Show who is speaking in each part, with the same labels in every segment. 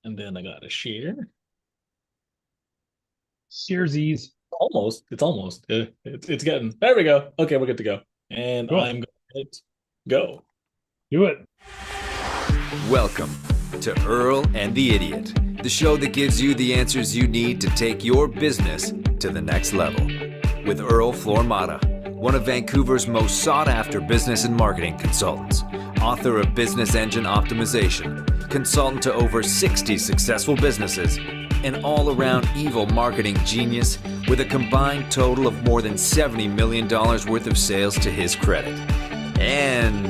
Speaker 1: And then I got a share.
Speaker 2: Searsies.
Speaker 1: It's almost. It's getting. There we go. Okay, we're good to go. And I'm
Speaker 2: Cool.
Speaker 1: going to hit go.
Speaker 2: Do it.
Speaker 3: Welcome to Earl and the Idiot, the show that gives you the answers you need to take your business to the next level. With Earl Flormata, one of Vancouver's most sought-after business and marketing consultants, author of Business Engine Optimization, consultant to over 60 successful businesses, an all-around evil marketing genius with a combined total of more than $70 million worth of sales to his credit. And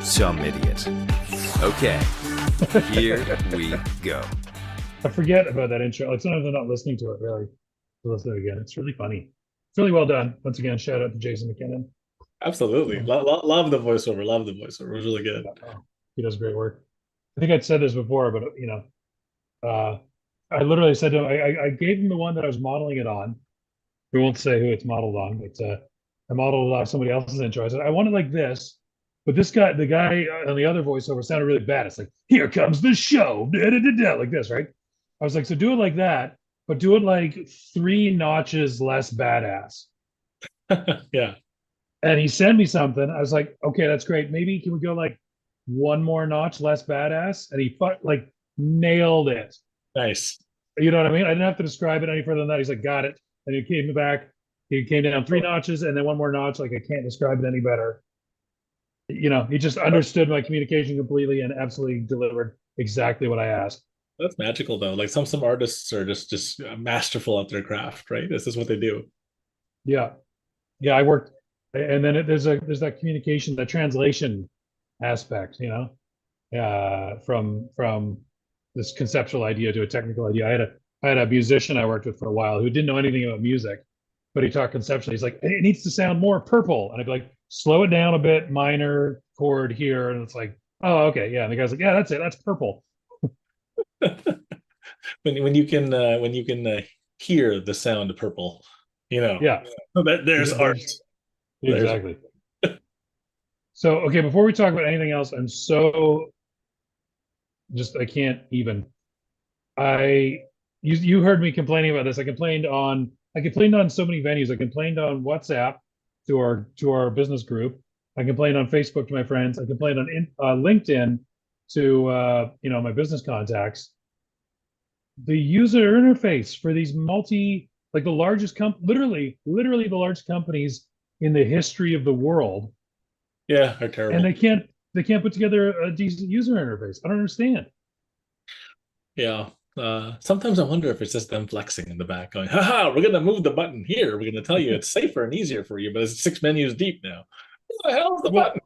Speaker 3: some idiot. Okay, here we go.
Speaker 2: I forget about that intro. Like sometimes I'm not listening to it really. To listen to it again. It's really funny. It's really well done. Once again, shout out to Jason McKinnon.
Speaker 1: Absolutely. Love the voiceover. Love the voiceover. It was really good.
Speaker 2: He does great work. I think I'd said this before, but uh, I literally said to him, I gave him the one that I was modeling it on. We won't say who it's modeled on, but I modeled it on somebody else's intro. I said, I want it like this, but the guy on the other voiceover sounded really bad. It's like, here comes the show, da, da, da, da, like this, right? I was like, so do it like that, but do it like 3 notches less badass.
Speaker 1: Yeah.
Speaker 2: And he sent me something. I was like, okay, that's great. Maybe can we go like one more notch less badass? And he like nailed it.
Speaker 1: Nice.
Speaker 2: You know what I mean? I didn't have to describe it any further than that. He's like, got it. And he came back. He came down 3 notches and then one more notch. Like I can't describe it any better. He just understood my communication completely and absolutely delivered exactly what I asked.
Speaker 1: That's magical though. Like some artists are just masterful at their craft, right? This is what they do.
Speaker 2: Yeah, yeah. I worked, and then there's that communication, that translation aspect. From this conceptual idea to a technical idea. I had a musician I worked with for a while who didn't know anything about music, but he talked conceptually. He's like, it needs to sound more purple, and I'd be like, slow it down a bit, minor chord here, and it's like, oh, okay, yeah. And the guy's like, yeah, that's it, that's purple.
Speaker 1: When you can hear the sound of purple, you know
Speaker 2: Yeah,
Speaker 1: that there's art. There's
Speaker 2: exactly. So, okay, before we talk about anything else, I can't even. I you heard me complaining about this. I complained on so many venues. I complained on WhatsApp to our business group. I complained on Facebook to my friends. I complained on LinkedIn to my business contacts. The user interface for these like the largest literally the largest companies in the history of the world,
Speaker 1: Yeah, are
Speaker 2: and
Speaker 1: terrible.
Speaker 2: they can't put together a decent user interface. I don't understand.
Speaker 1: Yeah. Sometimes I wonder if it's just them flexing in the back, going, haha, we're gonna move the button here. We're gonna tell you it's safer and easier for you, but it's 6 menus deep now. What the hell is the
Speaker 2: Well,
Speaker 1: button?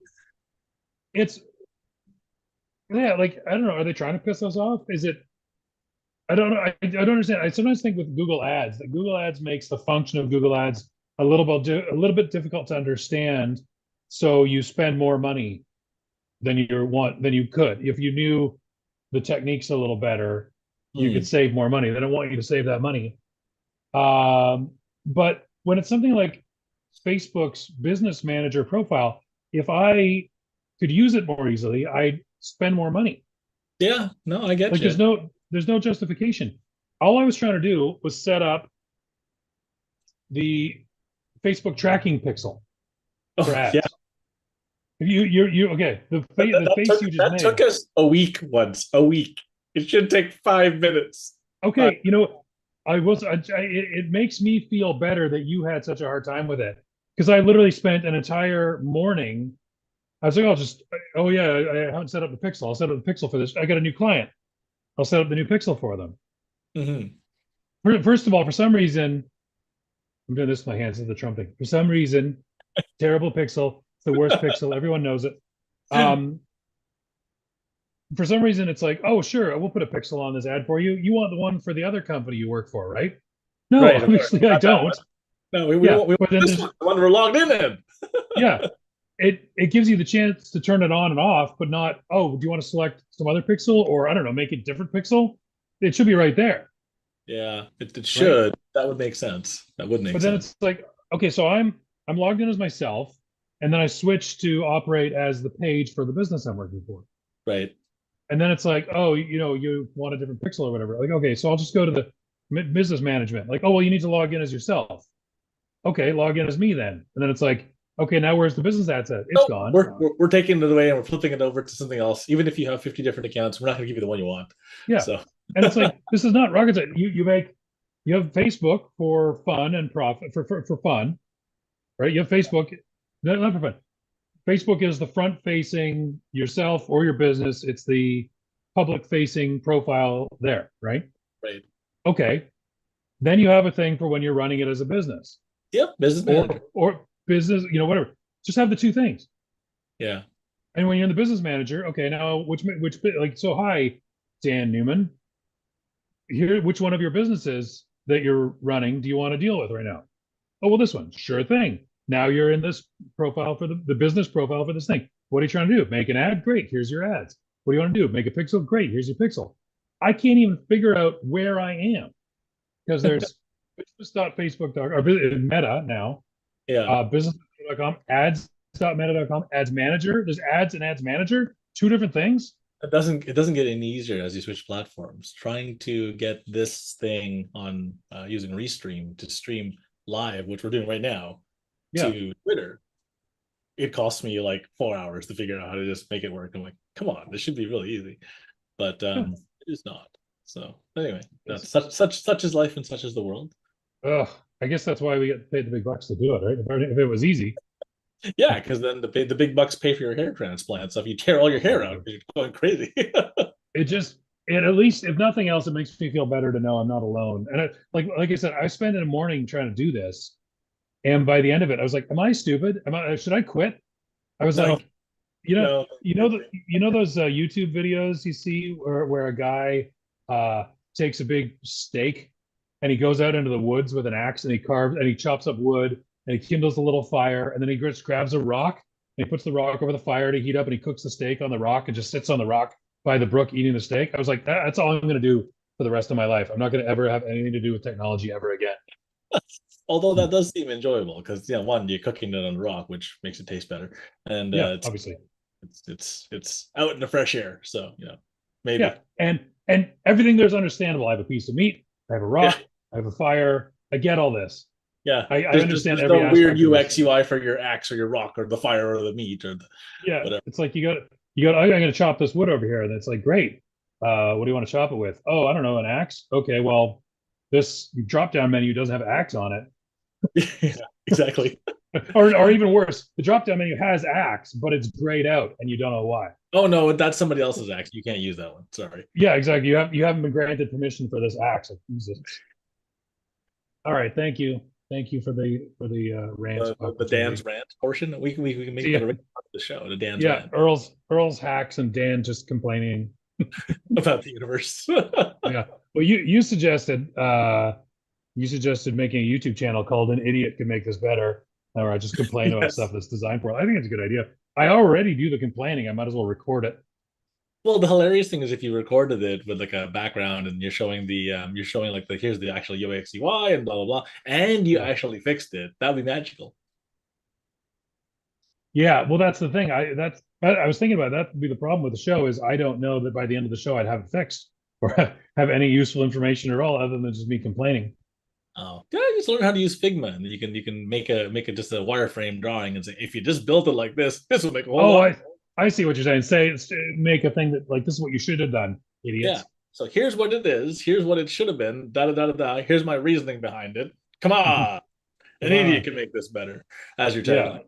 Speaker 2: it's yeah, like I don't know. Are they trying to piss us off? Is it? I don't know. I don't understand. I sometimes think with Google Ads that Google Ads makes the function of Google Ads a little bit difficult to understand. So you spend more money than you could if you knew the techniques a little better. You could
Speaker 1: Hmm.
Speaker 2: save more money. They don't want you to save that money. But when it's something like Facebook's business manager profile, if I could use it more easily, I'd spend more money.
Speaker 1: Yeah, no, I get
Speaker 2: Like
Speaker 1: you.
Speaker 2: there's no justification. All I was trying to do was set up the Facebook tracking pixel for
Speaker 1: Oh, yeah.
Speaker 2: ads. You okay? The face you just
Speaker 1: That took
Speaker 2: made.
Speaker 1: us a week once. A week. It should take 5 minutes. Five.
Speaker 2: Okay, it makes me feel better that you had such a hard time with it because I literally spent an entire morning. I was like, oh yeah, I haven't set up the pixel. I'll set up the pixel for this. I got a new client. I'll set up the new pixel for them.
Speaker 1: Mhm.
Speaker 2: First of all, for some reason, I'm doing this with my hands as the trumping. For some reason, terrible pixel. It's the worst pixel. Everyone knows it. Um, for some reason, it's like, oh, sure, we'll put a pixel on this ad for you. You want the one for the other company you work for, right? No,
Speaker 1: Right, of course.
Speaker 2: obviously I
Speaker 1: Not that
Speaker 2: don't.
Speaker 1: one. No,
Speaker 2: Yeah,
Speaker 1: we want
Speaker 2: but then
Speaker 1: this
Speaker 2: there's
Speaker 1: one, the one we're logged in.
Speaker 2: yeah, it gives you the chance to turn it on and off, but not, oh, do you want to select some other pixel or I don't know, make it different pixel? It should be right there,
Speaker 1: Yeah, it
Speaker 2: right?
Speaker 1: should. That would make sense. That would make
Speaker 2: But then
Speaker 1: sense.
Speaker 2: it's like, okay, so I'm logged in as myself, and then I switch to operate as the page for the business I'm working for.
Speaker 1: Right.
Speaker 2: And then it's like, oh, you want a different pixel or whatever. Like, okay, so I'll just go to the business management. Like, oh, well, you need to log in as yourself. Okay, log in as me then. And then it's like, okay, now where's the business ad set? It's
Speaker 1: No,
Speaker 2: gone.
Speaker 1: we're taking it away and we're flipping it over to something else. Even if you have 50 different accounts, we're not going to give you the one you want.
Speaker 2: Yeah.
Speaker 1: So,
Speaker 2: And it's like, this is not rocket science. You have Facebook for fun and profit for fun, right? You have Facebook, not for fun. Facebook is the front facing yourself or your business. It's the public facing profile there, right?
Speaker 1: right.
Speaker 2: Okay. Then you have a thing for when you're running it as a business.
Speaker 1: Yep. Business manager.
Speaker 2: Or business, whatever. Just have the two things.
Speaker 1: Yeah.
Speaker 2: And when you're in the business manager, okay, now which like, so hi, Dan Newman. Here, which one of your businesses that you're running do you want to deal with right now? Oh, well, this one. Sure thing. Now you're in this profile for the business profile for this thing. What are you trying to do? Make an ad? Great. Here's your ads. What do you want to do? Make a pixel? Great. Here's your pixel. I can't even figure out where I am because there's business.facebook.com or Meta now.
Speaker 1: Yeah.
Speaker 2: Business.com, ads.meta.com, ads manager. There's ads and ads manager, two different things.
Speaker 1: It doesn't get any easier as you switch platforms. Trying to get this thing on using Restream to stream live, which we're doing right now, to Twitter, it costs me like 4 hours to figure out how to just make it work. I'm like, come on, this should be really easy, but it is not. So anyway, that's such is life and such is the world.
Speaker 2: I guess that's why we get paid the big bucks to do it, right? If it was easy.
Speaker 1: Yeah, because then the big bucks pay for your hair transplant. So if you tear all your hair out, you're going crazy.
Speaker 2: At least, if nothing else, it makes me feel better to know I'm not alone. And like I said, I spent a morning trying to do this, and by the end of it, I was like, "Am I stupid? Should I quit?" I was like, those YouTube videos you see where a guy takes a big steak and he goes out into the woods with an axe and he chops up wood and he kindles a little fire and then he just grabs a rock and he puts the rock over the fire to heat up and he cooks the steak on the rock and just sits on the rock by the brook eating the steak. I was like, that's all I'm going to do for the rest of my life. I'm not going to ever have anything to do with technology ever again.
Speaker 1: Although that does seem enjoyable because one, you're cooking it on the rock, which makes it taste better, and
Speaker 2: obviously
Speaker 1: it's out in the fresh air. So maybe
Speaker 2: and everything there's understandable. I have a piece of meat, I have a rock, I have a fire. I get all this.
Speaker 1: Yeah,
Speaker 2: I understand every
Speaker 1: no weird UX UI for your axe or your rock or the fire or the meat or whatever.
Speaker 2: It's like you got. I'm going to chop this wood over here, and it's like great. What do you want to chop it with? Oh, I don't know, an axe. Okay, well, this drop down menu doesn't have axe on it.
Speaker 1: Yeah, exactly.
Speaker 2: or even worse, the drop down menu has axe, but it's grayed out, and you don't know why.
Speaker 1: Oh no, that's somebody else's axe. You can't use that one. Sorry.
Speaker 2: Yeah, exactly. You haven't been granted permission for this axe. All right, thank you. Thank you for the rant.
Speaker 1: The Dan's rant portion. We can make that a part of the show. The Dan's rant.
Speaker 2: Earl's hacks and Dan just complaining
Speaker 1: about the universe.
Speaker 2: Yeah. Well, you suggested making a YouTube channel called "An Idiot Can Make This Better," where I just complain about stuff that's designed for. I think it's a good idea. I already do the complaining. I might as well record it.
Speaker 1: Well, the hilarious thing is if you recorded it with like a background and you're showing here's the actual UX UI and blah blah blah, and you actually fixed it, that'd be magical.
Speaker 2: Yeah, well, that's the thing. I was thinking about that would be the problem with the show is I don't know that by the end of the show I'd have it fixed or have any useful information at all other than just me complaining.
Speaker 1: Oh, yeah, just learn how to use Figma, and you can make just a wireframe drawing and say if you just built it like this will make a whole lot.
Speaker 2: I see what you're saying. Make a thing that like this is what you should have done, idiots.
Speaker 1: Yeah. So here's what it is. Here's what it should have been. Da da da da da. Here's my reasoning behind it. Come on, an idiot can make this better. As you're telling.
Speaker 2: Yeah.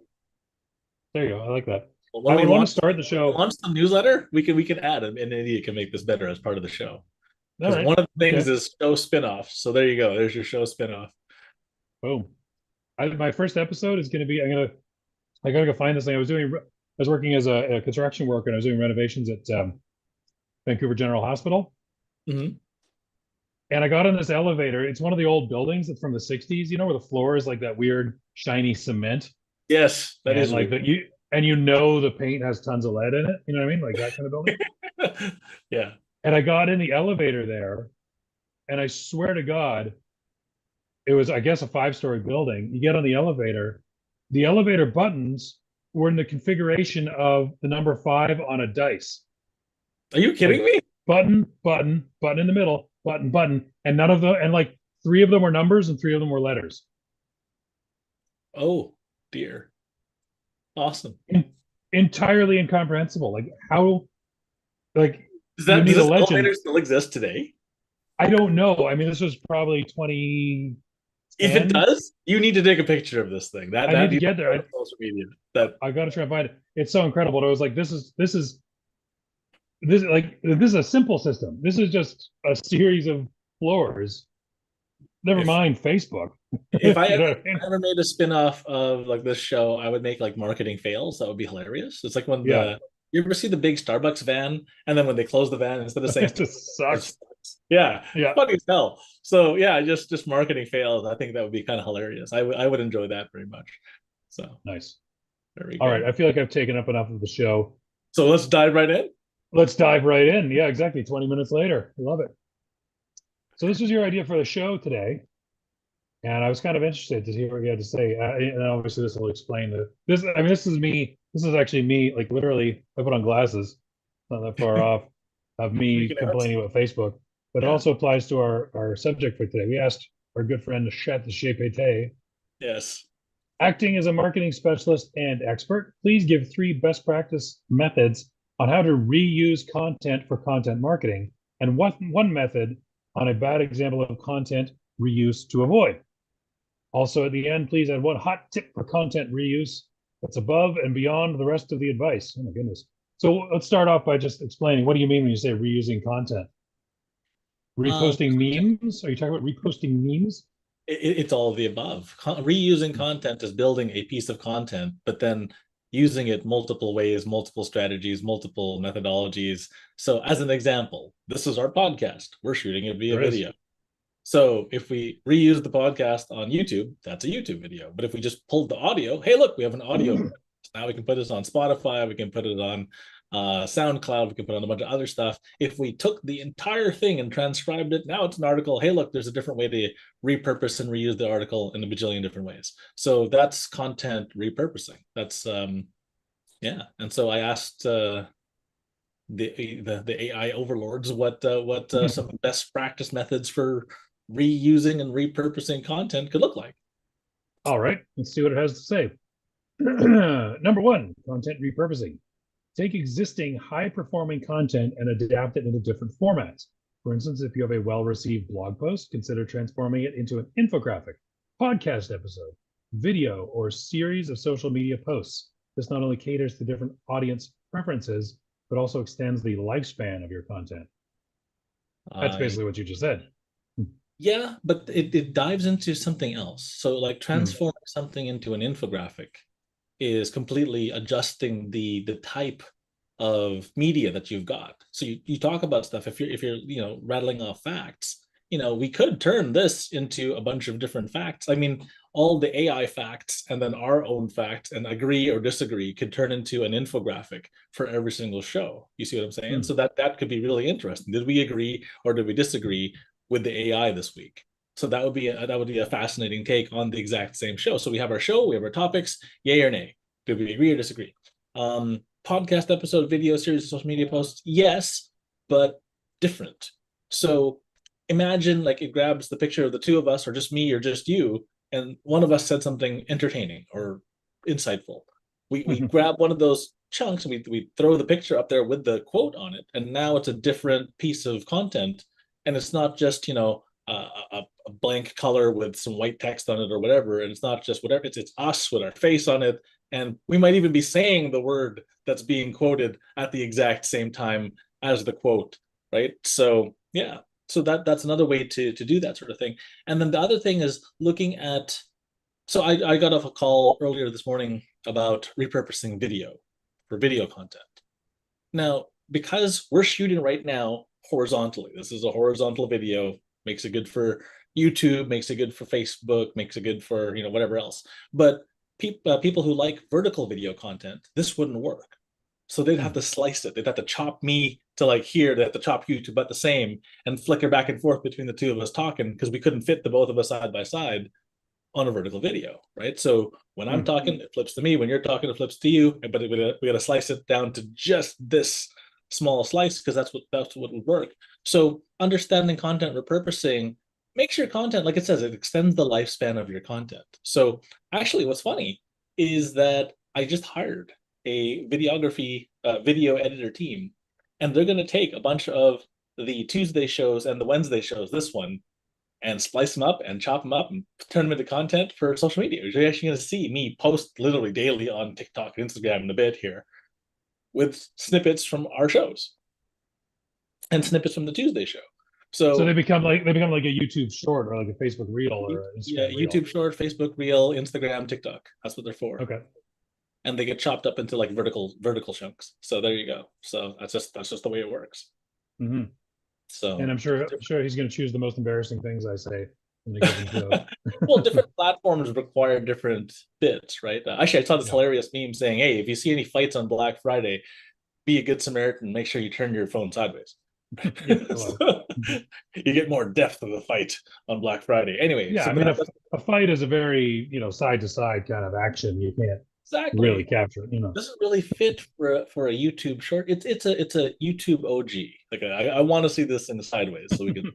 Speaker 2: There you go. I like that.
Speaker 1: Well,
Speaker 2: I want to start the show.
Speaker 1: Launch the newsletter. We can add an idiot can make this better as part of the show. Because one of the things is show spinoff. So there you go. There's your show spinoff.
Speaker 2: Boom. My first episode is going to be. I gotta go find this thing. I was working as a construction worker and I was doing renovations at Vancouver General Hospital.
Speaker 1: Mm-hmm.
Speaker 2: And I got in this elevator. It's one of the old buildings that's from the 60s, where the floor is like that weird shiny cement.
Speaker 1: Yes, that is
Speaker 2: like that. The paint has tons of lead in it. You know what I mean? Like that kind of building.
Speaker 1: Yeah.
Speaker 2: And I got in the elevator there, and I swear to God, it was, I guess, a 5-story building. You get on the elevator buttons were in the configuration of the number 5 on a dice.
Speaker 1: Are you kidding me?
Speaker 2: Button, button, button in the middle, button, button, and none of them, and like 3 of them were numbers and 3 of them were letters.
Speaker 1: Oh dear. Awesome.
Speaker 2: Entirely incomprehensible. Like how, like
Speaker 1: Does
Speaker 2: you
Speaker 1: that
Speaker 2: need
Speaker 1: does
Speaker 2: a
Speaker 1: this
Speaker 2: legend.
Speaker 1: elevator still exist today?
Speaker 2: I don't know. I mean, this was probably 2010.
Speaker 1: If it does, you need to take a picture of this thing.
Speaker 2: I need to get there.
Speaker 1: On social media. That
Speaker 2: I got to try and find it. It's so incredible. And I was like, this is a simple system. This is just a series of floors. Never
Speaker 1: if
Speaker 2: mind Facebook.
Speaker 1: if I
Speaker 2: You know
Speaker 1: ever,
Speaker 2: what I mean?
Speaker 1: ever made a spin-off of like this show, I would make like marketing fails. That would be hilarious. It's like when
Speaker 2: Yeah.
Speaker 1: you ever see the big Starbucks van, and then when they close the van, instead of saying
Speaker 2: It just sucks.
Speaker 1: yeah,
Speaker 2: Yeah.
Speaker 1: funny as hell. So yeah, just marketing fails. I think that would be kind of hilarious. I would enjoy that very much. So
Speaker 2: Nice.
Speaker 1: there we
Speaker 2: All
Speaker 1: go.
Speaker 2: right. I feel like I've taken up enough of the show.
Speaker 1: So let's dive right in.
Speaker 2: Let's dive right in. Yeah, exactly. 20 minutes later. Love it. So this was your idea for the show today. And I was kind of interested to hear what you had to say. And obviously this will explain this. I mean, this is me. This is actually me. Like literally, I put on glasses, not that far off, of me
Speaker 1: Freaking out.
Speaker 2: complaining about Facebook. But it
Speaker 1: Yeah.
Speaker 2: also applies to our subject for today. We asked our good friend Chet de Chepete,
Speaker 1: Yes.
Speaker 2: acting as a marketing specialist and expert, please give 3 best practice methods on how to reuse content for content marketing, and one method on a bad example of content reuse to avoid. Also, at the end, please add 1 hot tip for content reuse that's above and beyond the rest of the advice. Oh my goodness. So let's start off by just explaining, what do you mean when you say reusing content? Reposting memes? Are you talking about reposting memes?
Speaker 1: It's all of the above. Reusing content is building a piece of content, but then using it multiple ways, multiple strategies, multiple methodologies. So as an example, this is our podcast. We're shooting it via video. So if we reuse the podcast on YouTube, that's a YouTube video. But if we just pulled the audio, hey, look, we have an audio. Now we can put this on Spotify. We can put it on SoundCloud. We can put on a bunch of other stuff. If we took the entire thing and transcribed it, now it's an article. Hey, look, there's a different way to repurpose and reuse the article in a bajillion different ways. So that's content repurposing. That's yeah. And so I asked the AI overlords what some best practice methods for reusing and repurposing content could look like.
Speaker 2: All right, let's see what it has to say. Number 1, content repurposing. Take existing high-performing content and adapt it into different formats. For instance, if you have a well-received blog post, consider transforming it into an infographic, podcast episode, video, or series of social media posts. This not only caters to different audience preferences, but also extends the lifespan of your content. That's basically what you just said.
Speaker 1: Yeah, but it dives into something else. So like transforming something into an infographic is completely adjusting the type of media that you've got. So you talk about stuff, if you're rattling off facts, we could turn this into a bunch of different facts. I mean, all the AI facts and then our own facts and agree or disagree could turn into an infographic for every single show. You see what I'm saying? So that could be really interesting. Did we agree or did we disagree with the AI this week? So that would be a fascinating take on the exact same show. So we have our show, we have our topics, yay or nay. Did we agree or disagree? Podcast episode, video series, social media posts, yes, but different. So imagine like it grabs the picture of the 2 of us, or just me or just you, and one of us said something entertaining or insightful. We grab one of those chunks and we throw the picture up there with the quote on it, and now it's a different piece of content, and it's not just a blank color with some white text on it or whatever, and it's not just whatever, it's us with our face on it, and we might even be saying the word that's being quoted at the exact same time as the quote, right? So yeah, so that's another way to do that sort of thing. And then the other thing is looking at, so I got off a call earlier this morning about repurposing video for video content. Now, because we're shooting right now horizontally, this is a horizontal video, makes it good for YouTube, makes it good for Facebook, makes it good for whatever else. But people who like vertical video content, this wouldn't work. So they'd have to slice it. They'd have to chop me to like here, they'd have to chop you to about the same, and flicker back and forth between the 2 of us talking, because we couldn't fit the both of us side by side on a vertical video, right? So when I'm talking, it flips to me. When you're talking, it flips to you. But we got to slice it down to just this small slice because that's what would work. So understanding content repurposing makes your content, like it says, it extends the lifespan of your content. So actually, what's funny is that I just hired a video editor team, and they're going to take a bunch of the Tuesday shows and the Wednesday shows, this one, and splice them up and chop them up and turn them into content for social media. You're actually going to see me post literally daily on TikTok and Instagram in a bit here with snippets from our shows and snippets from the Tuesday show.
Speaker 2: So they become like a YouTube short or like a Facebook reel or an Instagram reel.
Speaker 1: YouTube short, Facebook reel, Instagram, TikTok. That's what they're for.
Speaker 2: Okay.
Speaker 1: And they get chopped up into like vertical chunks. So there you go. So that's just the way it works.
Speaker 2: Mm-hmm.
Speaker 1: So,
Speaker 2: and I'm sure he's going to choose the most embarrassing things I say when they give him
Speaker 1: well, different platforms require different bits, right? Actually, I saw this hilarious meme saying, "Hey, if you see any fights on Black Friday, be a good Samaritan. Make sure you turn your phone sideways." So, you get more depth of the fight on Black Friday. Anyway,
Speaker 2: yeah,
Speaker 1: so
Speaker 2: I mean, a fight is a very side to side kind of action. You can't really capture it.
Speaker 1: Doesn't really fit for a YouTube short. It's a YouTube OG. Like I want to see this in sideways so we can,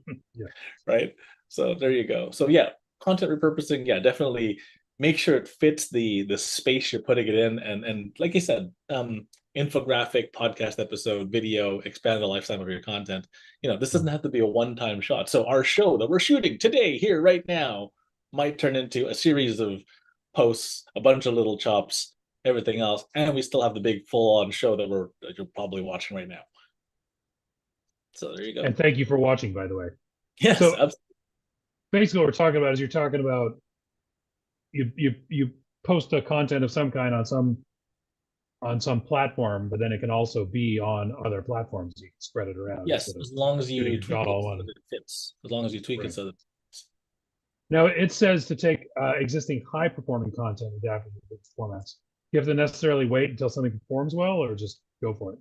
Speaker 1: right? So there you go. So yeah, content repurposing. Yeah, definitely make sure it fits the space you're putting it in, and like you said, infographic, podcast episode, video, expand the lifetime of your content. This doesn't have to be a one-time shot. So our show that we're shooting today, here, right now, might turn into a series of posts, a bunch of little chops, everything else, and we still have the big full-on show that you're probably watching right now. So there you go.
Speaker 2: And thank you for watching, by the way.
Speaker 1: Yes,
Speaker 2: so
Speaker 1: absolutely.
Speaker 2: Basically what we're talking about is you're talking about you post a content of some kind on some platform, but then it can also be on other platforms. You can spread it around.
Speaker 1: Yes, as long as you tweak it
Speaker 2: so
Speaker 1: that it fits. As long as you tweak it so that it fits.
Speaker 2: Now it says to take existing high-performing content and adapt it to different formats. You have to necessarily wait until something performs well, or just go for it?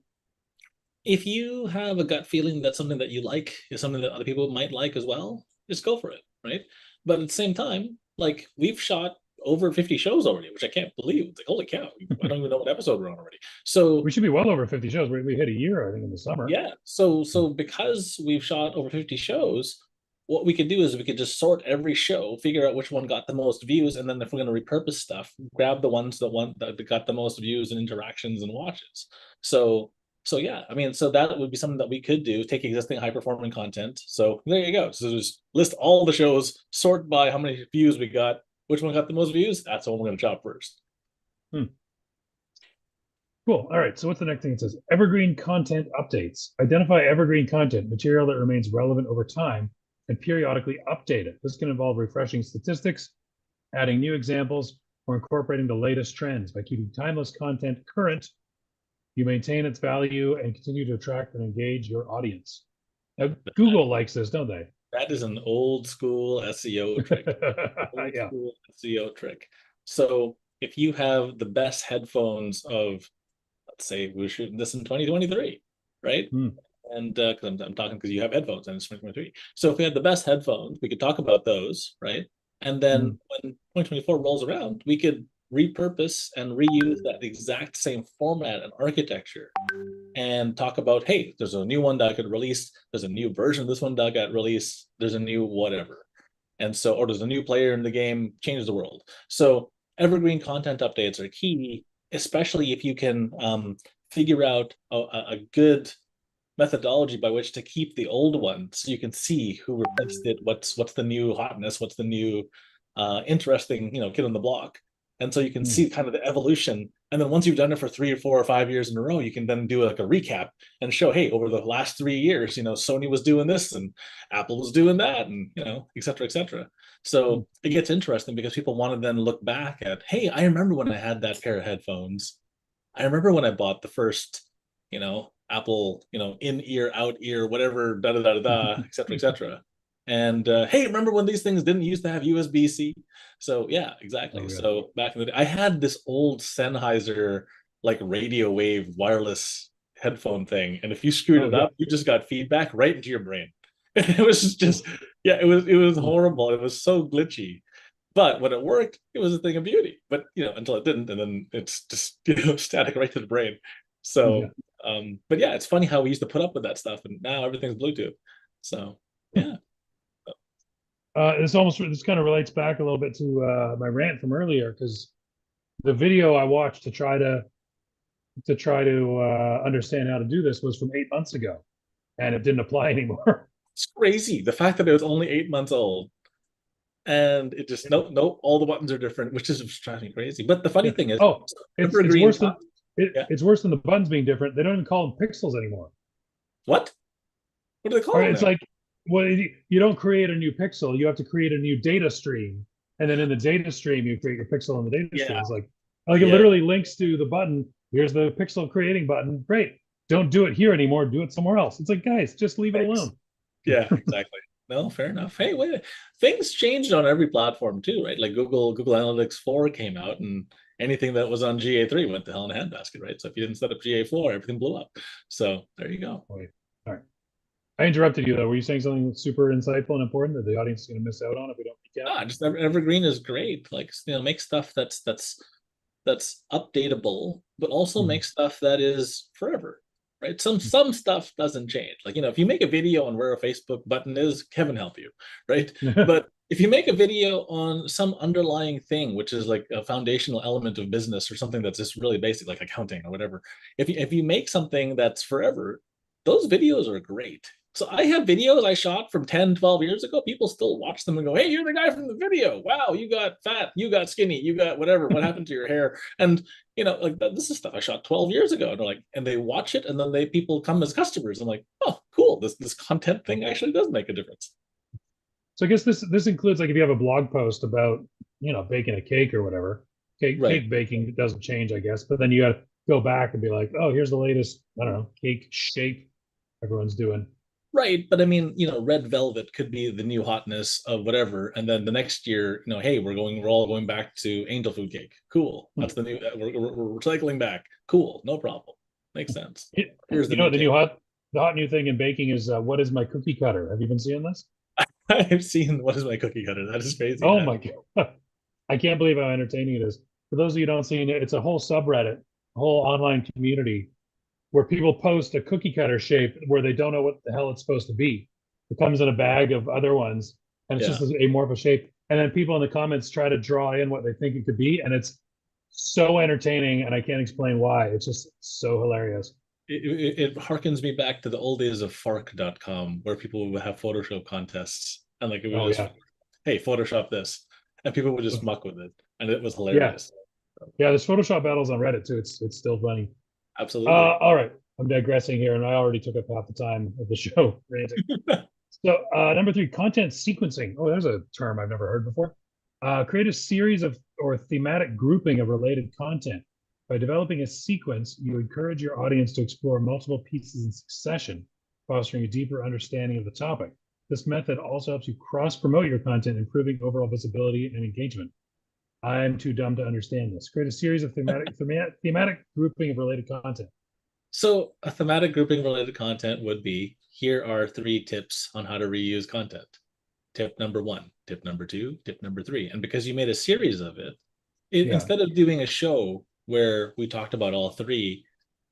Speaker 1: If you have a gut feeling that something that you like is something that other people might like as well, just go for it, right? But at the same time, like, we've shot over 50 shows already, which I can't believe. It's like, holy cow, I don't even know what episode we're on already. So
Speaker 2: we should be well over 50 shows. We hit a year, I think, in the summer.
Speaker 1: Yeah. So because we've shot over 50 shows, what we could do is we could just sort every show, figure out which one got the most views, and then if we're going to repurpose stuff, grab the ones that got the most views and interactions and watches. So yeah, I mean, so that would be something that we could do, take existing high performing content. So there you go. So just list all the shows, sort by how many views we got, which one got the most views, that's the one we're going to chop first.
Speaker 2: Cool. All right. So what's the next thing? It says evergreen content updates. Identify evergreen content, material that remains relevant over time, and periodically update it. This can involve refreshing statistics, adding new examples, or incorporating the latest trends. By keeping timeless content current, you maintain its value and continue to attract and engage your audience. Now, Google likes this, don't they?
Speaker 1: That is an old school SEO trick. School SEO trick. So if you have the best headphones of, let's say we're shooting this in 2023, right? And because I'm talking because you have headphones and it's 2023. So if we had the best headphones, we could talk about those, right? And then when 2024 rolls around, we could repurpose and reuse that exact same format and architecture and talk about, hey, there's a new one that could release, there's a new version of this one that got released, there's a new whatever. And so, or there's a new player in the game, change the world. So evergreen content updates are key, especially if you can figure out a good methodology by which to keep the old one, so you can see who replaced it, what's the new hotness, what's the new interesting kid on the block. And so you can see kind of the evolution. And then once you've done it for 3 or 4 or 5 years in a row, you can then do like a recap and show, hey, over the last 3 years, Sony was doing this and Apple was doing that, and et cetera, et cetera. So it gets interesting because people want to then look back at, hey, I remember when I had that pair of headphones. I remember when I bought the first, Apple, in-ear, out-ear, whatever, da-da-da-da-da, et cetera, et cetera. And hey, remember when these things didn't used to have USB-C? So yeah, exactly. Oh, yeah. So back in the day, I had this old Sennheiser like radio wave wireless headphone thing, and if you screwed it up, you just got feedback right into your brain. It was just, it was horrible. It was so glitchy. But when it worked, it was a thing of beauty. But until it didn't, and then it's just static right to the brain. So But yeah, it's funny how we used to put up with that stuff, and now everything's Bluetooth. So yeah.
Speaker 2: This kind of relates back a little bit to my rant from earlier, because the video I watched to try to understand how to do this was from 8 months ago, and it didn't apply anymore.
Speaker 1: It's crazy. The fact that it was only 8 months old, and it just nope, all the buttons are different, which is driving me crazy. But the funny thing is,
Speaker 2: it's worse than it's worse than the buttons being different. They don't even call them pixels anymore.
Speaker 1: What do they call them?
Speaker 2: It's like, well, you don't create a new pixel. You have to create a new data stream, and then in the data stream, you create your pixel in the data stream. It's like it literally links to the button. Here's the pixel creating button. Great. Don't do it here anymore. Do it somewhere else. It's like, guys, just leave it alone.
Speaker 1: Yeah, exactly. No, fair enough. Hey, wait, things changed on every platform too, right? Like Google Analytics 4 came out, and anything that was on GA3 went to hell in a handbasket, right? So if you didn't set up GA4, everything blew up. So there you go.
Speaker 2: All right. I interrupted you though. Were you saying something super insightful and important that the audience is going to miss out on if we don't recap?
Speaker 1: Just evergreen is great. Like, make stuff that's updatable, but also make stuff that is forever, right? Some stuff doesn't change. Like, if you make a video on where a Facebook button is, heaven help you, right? But if you make a video on some underlying thing, which is like a foundational element of business or something that's just really basic, like accounting or whatever, if you make something that's forever, those videos are great. So I have videos I shot from 10, 12 years ago. People still watch them and go, hey, you're the guy from the video. Wow, you got fat, you got skinny, you got whatever. What happened to your hair? And, like, this is stuff I shot 12 years ago. And they're like, and they watch it, and then people come as customers. I'm like, oh, cool. This content thing actually does make a difference.
Speaker 2: So I guess this includes, like, if you have a blog post about, baking a cake or whatever, cake baking doesn't change, I guess. But then you got to go back and be like, oh, here's the latest, I don't know, cake shape everyone's doing.
Speaker 1: Right, but I mean, red velvet could be the new hotness of whatever, and then the next year, hey, we're all going back to angel food cake. Cool, that's the new. We're cycling back. Cool, no problem. Makes sense.
Speaker 2: Here's the hot new thing in baking is what is my cookie cutter? Have you been seeing this?
Speaker 1: I've seen what is my cookie cutter. That is crazy.
Speaker 2: Oh my god, I can't believe how entertaining it is. For those of you who don't see it, it's a whole subreddit, a whole online community where people post a cookie cutter shape where they don't know what the hell it's supposed to be. It comes in a bag of other ones, and it's just an amorphous shape. And then people in the comments try to draw in what they think it could be, and it's so entertaining, and I can't explain why. It's just so hilarious.
Speaker 1: It harkens me back to the old days of Fark.com, where people would have Photoshop contests, and like it was hey, Photoshop this, and people would just muck with it, and it was hilarious.
Speaker 2: Yeah, there's Photoshop battles on Reddit too. It's still funny.
Speaker 1: Absolutely.
Speaker 2: All right. I'm digressing here, and I already took up half the time of the show ranting. So number 3, content sequencing. Oh, there's a term I've never heard before. Create a series of or thematic grouping of related content. By developing a sequence, you encourage your audience to explore multiple pieces in succession, fostering a deeper understanding of the topic. This method also helps you cross-promote your content, improving overall visibility and engagement. I'm too dumb to understand this. Create a series of thematic grouping of related content.
Speaker 1: So a thematic grouping of related content would be, here are 3 tips on how to reuse content. Tip number 1, tip number 2, tip number 3. And because you made a series of it, instead of doing a show where we talked about all 3,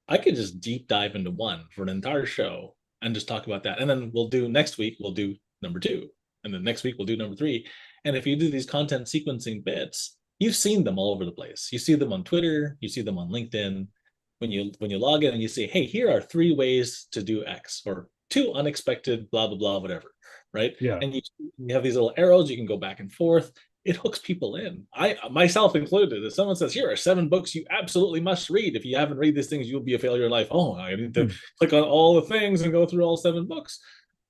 Speaker 1: I could just deep dive into one for an entire show and just talk about that. And then next week, we'll do number 2. And then next week, we'll do number 3. And if you do these content sequencing bits, you've seen them all over the place. You see them on Twitter, you see them on LinkedIn. When you log in and you say, hey, here are 3 ways to do X, or 2 unexpected blah, blah, blah, whatever, right? Yeah. And you have these little arrows, you can go back and forth. It hooks people in. I, myself included, if someone says, here are 7 books you absolutely must read. If you haven't read these things, you'll be a failure in life. Oh, I need to click on all the things and go through all 7 books.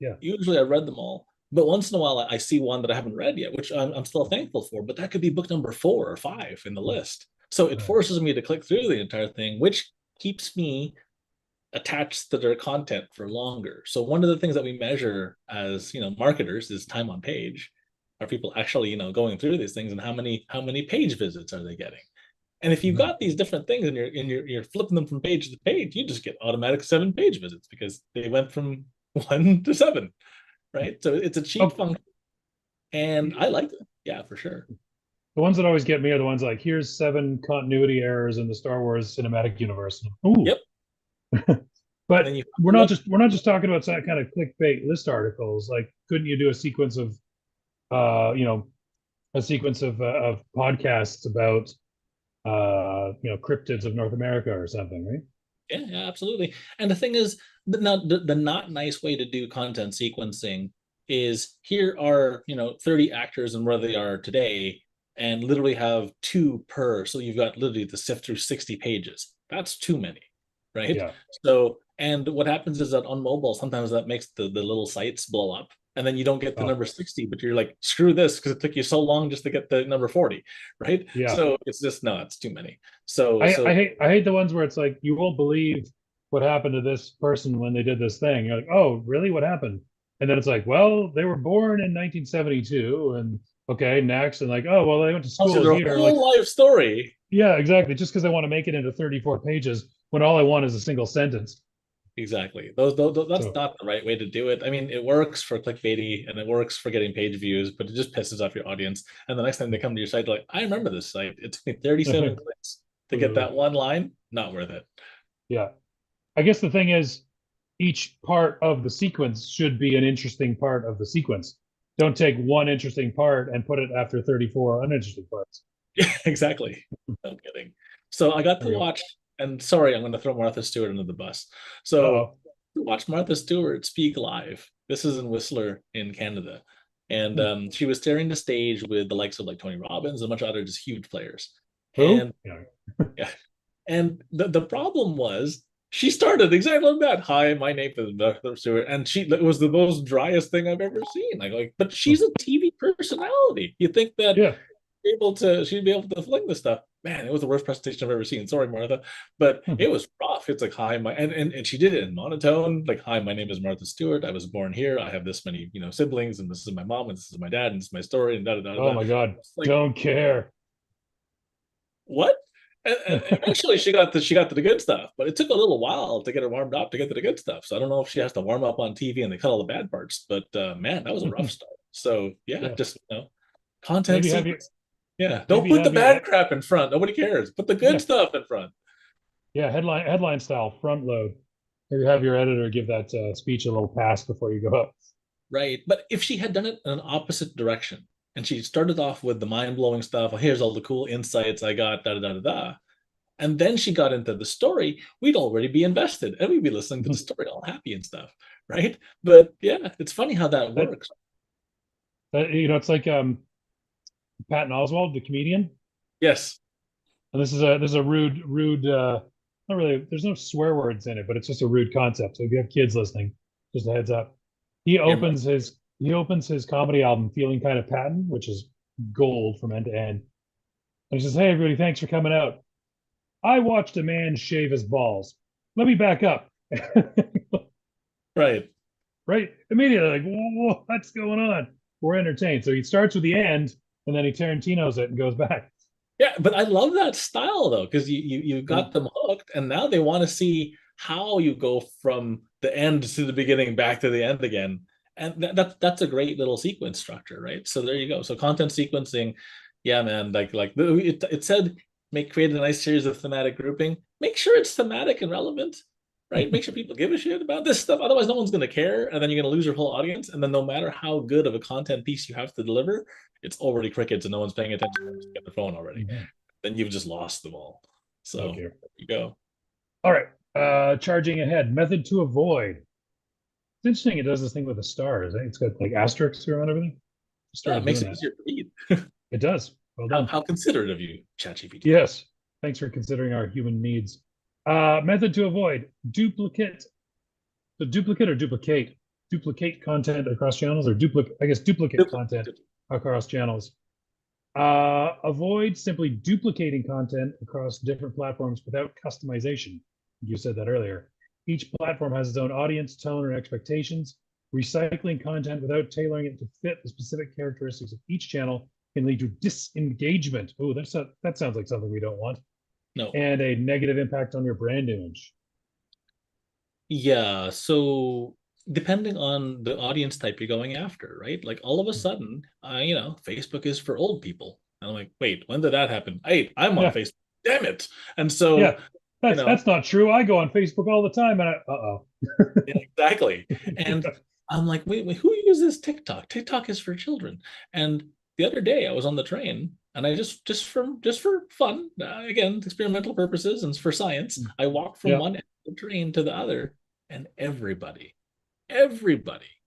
Speaker 1: Yeah. Usually I read them all. But once in a while, I see one that I haven't read yet, which I'm still thankful for. But that could be book number 4 or 5 in the list. So it forces me to click through the entire thing, which keeps me attached to their content for longer. So one of the things that we measure as marketers is time on page. Are people actually going through these things, and how many page visits are they getting? And if you've got these different things and you're flipping them from page to page, you just get automatic 7 page visits because they went from 1 to 7. Right, so it's a cheap function, and I like it. Yeah, for sure.
Speaker 2: The ones that always get me are the ones like, here's 7 continuity errors in the Star Wars cinematic universe. Ooh.
Speaker 1: Yep.
Speaker 2: But
Speaker 1: And then you
Speaker 2: we're not just talking about that kind of clickbait list articles. Like, couldn't you do a sequence of a sequence of podcasts about cryptids of North America or something, right?
Speaker 1: yeah, absolutely. And the thing is, the not nice way to do content sequencing is here are 30 actors and where they are today, and literally have two per. So you've got literally to sift through 60 pages. That's too many, right?
Speaker 2: Yeah.
Speaker 1: So, and what happens is that on mobile, sometimes that makes the little sites blow up. And then you don't get to
Speaker 2: Oh,
Speaker 1: number 60, but you're like, screw this, because it took you so long just to get the number 40, right?
Speaker 2: yeah.
Speaker 1: So it's just, no, it's too many. So
Speaker 2: I hate the ones where it's like, you won't believe what happened to this person when they did this thing. You're like, oh, really? What happened? And then it's like, well, they were born in 1972, and okay, next, and like, oh, well, they went to
Speaker 1: also
Speaker 2: school
Speaker 1: their
Speaker 2: here. Like,
Speaker 1: whole life story.
Speaker 2: yeah, exactly. Just because I want to make it into 34 pages when all I want is a single sentence.
Speaker 1: Exactly. Those that's
Speaker 2: So,
Speaker 1: not the right way to do it. I mean, it works for clickbaity and it works for getting page views, but it just pisses off your audience. And the next time they come to your site, they're like, I remember this site. It took me 37 clicks to get that one line. Not worth it.
Speaker 2: yeah. I guess the thing is, each part of the sequence should be an interesting part of the sequence. Don't take one interesting part and put it after 34 uninteresting parts.
Speaker 1: Yeah, exactly. No kidding. So I got
Speaker 2: There
Speaker 1: to
Speaker 2: we go.
Speaker 1: watch, and sorry, I'm going to throw Martha Stewart under the bus. So
Speaker 2: Uh-oh.
Speaker 1: to watch Martha Stewart speak live. This is in Whistler in Canada. And she was sharing the stage with the likes of like Tony Robbins and a bunch of other just huge players.
Speaker 2: Who?
Speaker 1: And yeah, and the problem was she started exactly like that. Hi, my name is Martha Stewart, and it was the most driest thing I've ever seen. Like, but she's a TV personality. You think that
Speaker 2: Yeah.
Speaker 1: she'd be able to fling this stuff. Man, it was the worst presentation I've ever seen. Sorry, Martha, but it was rough. It's like, hi, and she did it in monotone. Like, hi, my name is Martha Stewart. I was born here. I have this many siblings, and this is my mom, and this is my dad, and this is my story, and da da da
Speaker 2: Oh
Speaker 1: da.
Speaker 2: my God.
Speaker 1: Like,
Speaker 2: Don't care.
Speaker 1: what? And eventually she got to the good stuff, but it took a little while to get her warmed up to get to the good stuff. So I don't know if she has to warm up on TV and they cut all the bad parts, but man, that was a rough start. So yeah, just content
Speaker 2: Maybe have
Speaker 1: sequence. Yeah, don't put the bad crap in front. Nobody cares. Put the good stuff in front.
Speaker 2: Yeah, headline style, front load. Maybe have your editor give that speech a little pass before you go up.
Speaker 1: Right. But if she had done it in an opposite direction and she started off with the mind-blowing stuff, oh, here's all the cool insights I got, da da da da da. And then she got into the story, we'd already be invested and we'd be listening to the story all happy and stuff. Right. But yeah, it's funny how that works.
Speaker 2: It's like Patton Oswalt, the comedian.
Speaker 1: Yes.
Speaker 2: And this is a rude, not really, there's no swear words in it, but it's just a rude concept. So if you have kids listening, just a heads up. He opens his comedy album feeling kind of Patton, which is gold from end to end. And he says, hey everybody, thanks for coming out. I watched a man shave his balls. Let me back up.
Speaker 1: Right.
Speaker 2: Right. Immediately, like, what's going on? We're entertained. So he starts with the end and then he Tarantino's it and goes back.
Speaker 1: Yeah, but I love that style though, because you got them hooked, and now they want to see how you go from the end to the beginning back to the end again. And that's a great little sequence structure, right? So there you go. So content sequencing, yeah, man. Like it said, create a nice series of thematic grouping. Make sure it's thematic and relevant, right? Make sure people give a shit about this stuff. Otherwise, no one's going to care, and then you're going to lose your whole audience. And then no matter how good of a content piece you have to deliver, it's already crickets and no one's paying attention. Get the phone already. Then you've just lost them all. So there you go.
Speaker 2: All right. Charging ahead. Method to avoid. It's interesting. It does this thing with the stars. It's got like asterisks around everything.
Speaker 1: It makes it easier to read.
Speaker 2: It does. Well done.
Speaker 1: How considerate of you, ChatGPT.
Speaker 2: Yes. Thanks for considering our human needs. Method to avoid. Duplicate. So duplicate or duplicate? Duplicate content across channels, or duplicate content across channels. Avoid simply duplicating content across different platforms without customization. You said that earlier. Each platform has its own audience, tone, or expectations. Recycling content without tailoring it to fit the specific characteristics of each channel can lead to disengagement. Oh, that sounds like something we don't want.
Speaker 1: No.
Speaker 2: And a negative impact on your brand image.
Speaker 1: Yeah, so depending on the audience type you're going after, right? Like all of a sudden, Facebook is for old people. And I'm like, wait, when did that happen? I'm on Facebook. Damn it. And so
Speaker 2: That's not true. I go on Facebook all the time, and uh-oh.
Speaker 1: Yeah, exactly. And I'm like, wait, who uses TikTok? TikTok is for children. And the other day I was on the train and I just for fun, again, experimental purposes and for science, I walked from
Speaker 2: Yeah.
Speaker 1: one end of the train to the other, and everybody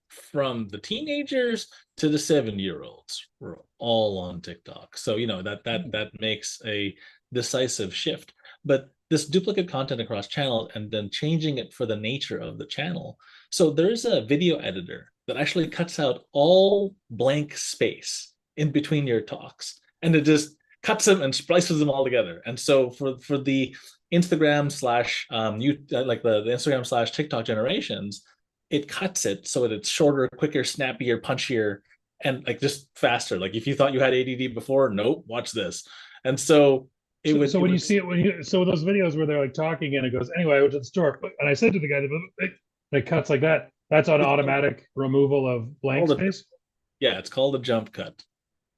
Speaker 1: from the teenagers to the 7-year-olds were all on TikTok. So, that makes a decisive shift. But this duplicate content across channels and then changing it for the nature of the channel. So there's a video editor that actually cuts out all blank space in between your talks, and it just cuts them and splices them all together. And so for the Instagram slash you like the Instagram slash TikTok generations, it cuts it so that it's shorter, quicker, snappier, punchier, and like just faster. Like if you thought you had ADD before, nope, watch this. And so
Speaker 2: so when you see it, so those videos where they're like talking and it goes, anyway, I went to the store, and I said to the guy, it cuts like that. That's an automatic removal of blank space.
Speaker 1: Yeah, it's called a jump cut.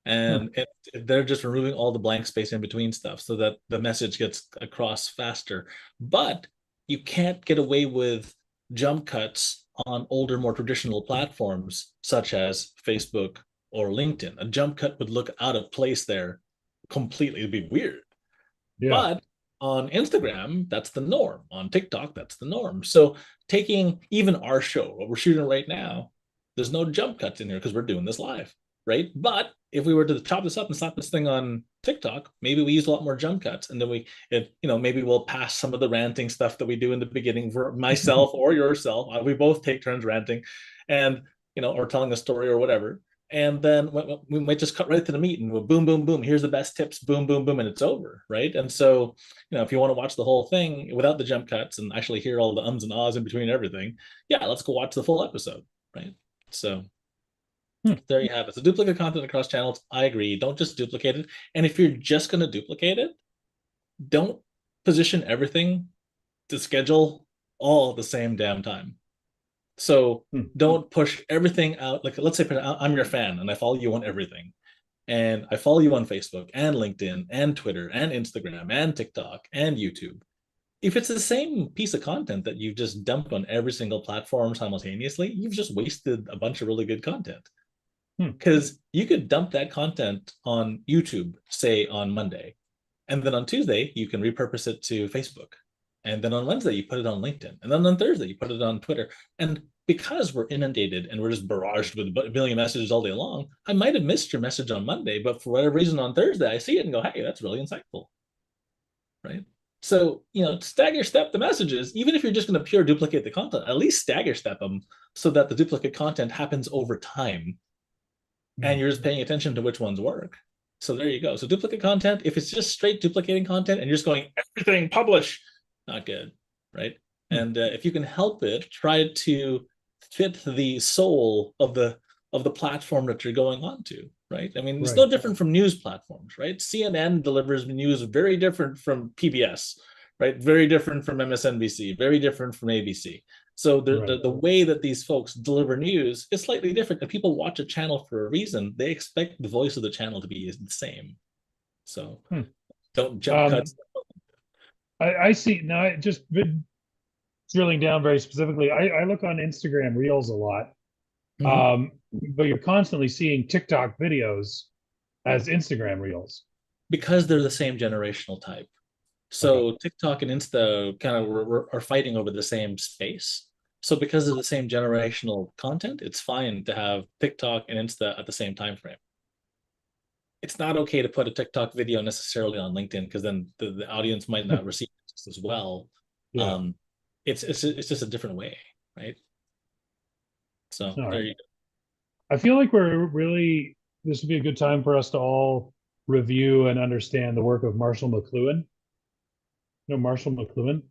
Speaker 1: And they're just removing all the blank space in between stuff so that the message gets across faster. But you can't get away with jump cuts on older, more traditional platforms such as Facebook or LinkedIn. A jump cut would look out of place there completely. It'd be weird.
Speaker 2: Yeah.
Speaker 1: But on Instagram, that's the norm. On TikTok, that's the norm. So taking even our show, what we're shooting right now, there's no jump cuts in here because we're doing this live, right? But if we were to chop this up and slap this thing on TikTok, maybe we use a lot more jump cuts, and then maybe we'll pass some of the ranting stuff that we do in the beginning for myself or yourself. We both take turns ranting, and or telling a story or whatever. And then we might just cut right to the meat and we'll boom, boom, boom. Here's the best tips, boom, boom, boom, and it's over, right? And so, if you want to watch the whole thing without the jump cuts and actually hear all the ums and ahs in between everything, yeah, let's go watch the full episode, right? So there you have it. So duplicate content across channels, I agree. Don't just duplicate it. And if you're just going to duplicate it, don't position everything to schedule all at the same damn time. So don't push everything out. Like, let's say I'm your fan and I follow you on everything. And I follow you on Facebook and LinkedIn and Twitter and Instagram and TikTok and YouTube. If it's the same piece of content that you've just dumped on every single platform simultaneously, you've just wasted a bunch of really good content. Because you could dump that content on YouTube, say on Monday, and then on Tuesday, you can repurpose it to Facebook. And then on Wednesday, you put it on LinkedIn. And then on Thursday, you put it on Twitter. And because we're inundated and we're just barraged with a billion messages all day long, I might have missed your message on Monday, but for whatever reason on Thursday, I see it and go, hey, that's really insightful, right? So, stagger step the messages. Even if you're just going to pure duplicate the content, at least stagger step them so that the duplicate content happens over time. And you're just paying attention to which ones work. So there you go. So duplicate content, if it's just straight duplicating content and you're just going, everything publish, not good, right? And if you can help it, try to fit the soul of the platform that you're going on to, right? I mean, it's no different from news platforms, right? CNN delivers news very different from PBS, right? Very different from MSNBC, very different from ABC. So the way that these folks deliver news is slightly different. And people watch a channel for a reason. They expect the voice of the channel to be the same. So don't jump cuts.
Speaker 2: I see. Now, I just been drilling down very specifically. I look on Instagram Reels a lot. But you're constantly seeing TikTok videos as Instagram Reels.
Speaker 1: Because they're the same generational type. So TikTok and Insta kind of are fighting over the same space. So because of the same generational content, it's fine to have TikTok and Insta at the same time frame. It's not okay to put a TikTok video necessarily on LinkedIn because then the audience might not receive it just as well. Yeah. It's just a different way, right? So there you go.
Speaker 2: I feel like this would be a good time for us to all review and understand the work of Marshall McLuhan. Marshall McLuhan.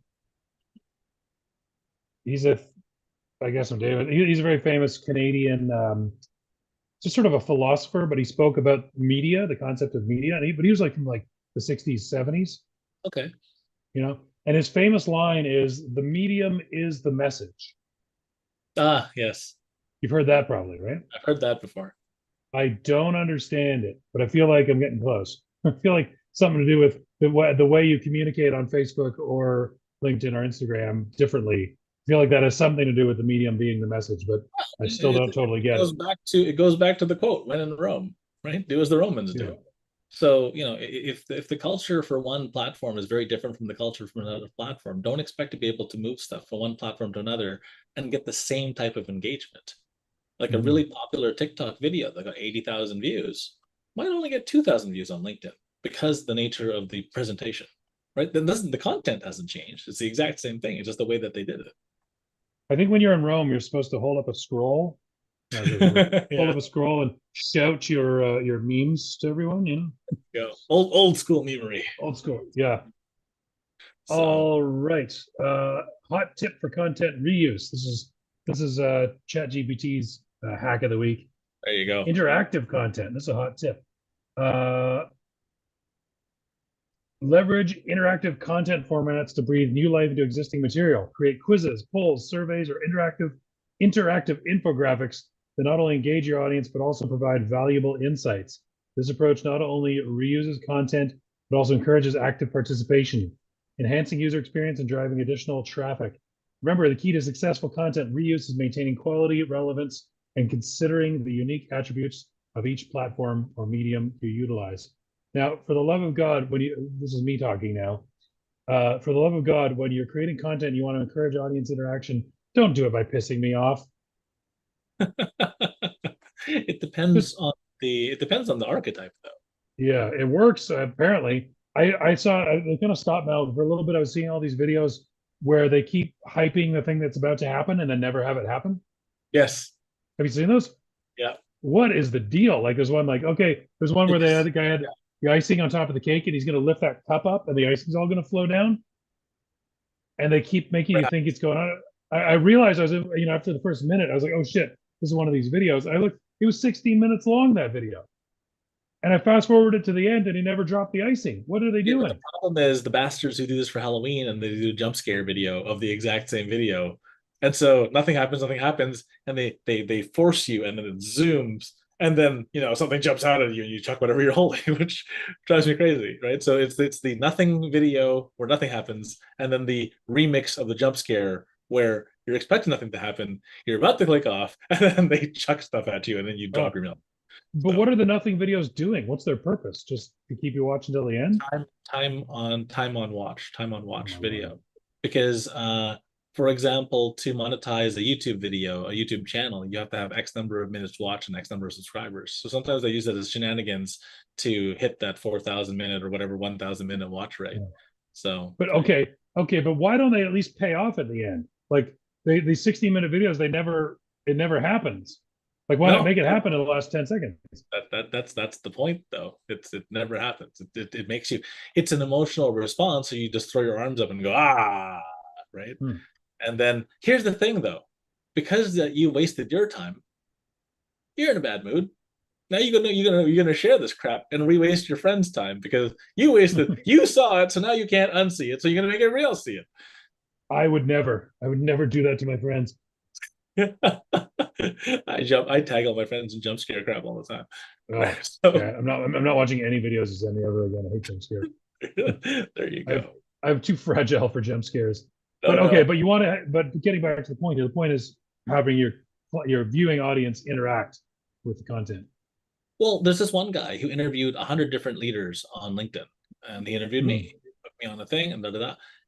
Speaker 2: He's he's a very famous Canadian, just sort of a philosopher, but he spoke about media, the concept of media. But he was like from like the 60s, 70s.
Speaker 1: Okay.
Speaker 2: And his famous line is, "The medium is the message."
Speaker 1: Ah, yes.
Speaker 2: You've heard that probably, right?
Speaker 1: I've heard that before.
Speaker 2: I don't understand it, but I feel like I'm getting close. I feel like something to do with the way you communicate on Facebook or LinkedIn or Instagram differently. I feel like that has something to do with the medium being the message, but I still don't totally get it.
Speaker 1: It goes back to the quote, when in Rome, right? Do as the Romans do. So, if the culture for one platform is very different from the culture from another platform, don't expect to be able to move stuff from one platform to another and get the same type of engagement. Like a really popular TikTok video that got 80,000 views might only get 2,000 views on LinkedIn because the nature of the presentation, right? Then the content hasn't changed. It's the exact same thing. It's just the way that they did it.
Speaker 2: I think when you're in Rome, you're supposed to hold up a scroll. Hold up a scroll and shout your memes to everyone,
Speaker 1: Old school memery.
Speaker 2: Old school, yeah. So. All right. Hot tip for content reuse. This is ChatGPT's hack of the week.
Speaker 1: There you go.
Speaker 2: Interactive content. This is a hot tip. Leverage interactive content formats to breathe new life into existing material. Create quizzes, polls, surveys, or interactive infographics that not only engage your audience, but also provide valuable insights. This approach not only reuses content, but also encourages active participation, enhancing user experience and driving additional traffic. Remember, the key to successful content reuse is maintaining quality, relevance, and considering the unique attributes of each platform or medium you utilize. Now, for the love of God, this is me talking now. For the love of God, when you're creating content, you want to encourage audience interaction. Don't do it by pissing me off.
Speaker 1: It depends on the archetype, though.
Speaker 2: Yeah, it works apparently. I saw they kind of stopped now for a little bit. I was seeing all these videos where they keep hyping the thing that's about to happen and then never have it happen.
Speaker 1: Yes.
Speaker 2: Have you seen those?
Speaker 1: Yeah.
Speaker 2: What is the deal? Like there's one there's one where the guy had the icing on top of the cake and he's going to lift that cup up and the icing's all going to flow down. And they keep making you think it's going on. I realized after the first minute, I was like, oh shit, this is one of these videos. I looked, it was 16 minutes long, that video. And I fast forwarded to the end and he never dropped the icing. What are they doing?
Speaker 1: The problem is the bastards who do this for Halloween and they do a jump scare video of the exact same video. And so nothing happens, and they force you and then it zooms and then something jumps out at you and you chuck whatever you're holding, which drives me crazy, right? So it's the nothing video where nothing happens, and then the remix of the jump scare where you're expecting nothing to happen, you're about to click off, and then they chuck stuff at you and then you drop your milk.
Speaker 2: But what are the nothing videos doing? What's their purpose? Just to keep you watching till the end?
Speaker 1: Time on watch video. Because for example, to monetize a YouTube video, a YouTube channel, you have to have X number of minutes watch and X number of subscribers. So sometimes I use that as shenanigans to hit that 4,000 minute or whatever 1,000 minute watch rate. Yeah. So,
Speaker 2: but okay, but why don't they at least pay off at the end? Like these 60-minute videos, it never happens. Like why not make it happen in the last 10 seconds?
Speaker 1: That's the point, though. It never happens. It makes you. It's an emotional response, so you just throw your arms up and go right. And then here's the thing, though, because you wasted your time, you're in a bad mood. Now you're gonna share this crap and re-waste your friend's time because you wasted. You saw it, so now you can't unsee it. So you're gonna make everybody else see it.
Speaker 2: I would never do that to my friends.
Speaker 1: I tag all my friends and jump scare crap all the time.
Speaker 2: Oh, so, yeah, I'm not watching any videos of Zenny ever again. I hate jump scares.
Speaker 1: There you go.
Speaker 2: I'm too fragile for jump scares. But you want to. But getting back to the point here, the point is having your viewing audience interact with the content.
Speaker 1: Well, there's this one guy who interviewed 100 different leaders on LinkedIn, and he interviewed me, put me on the thing, and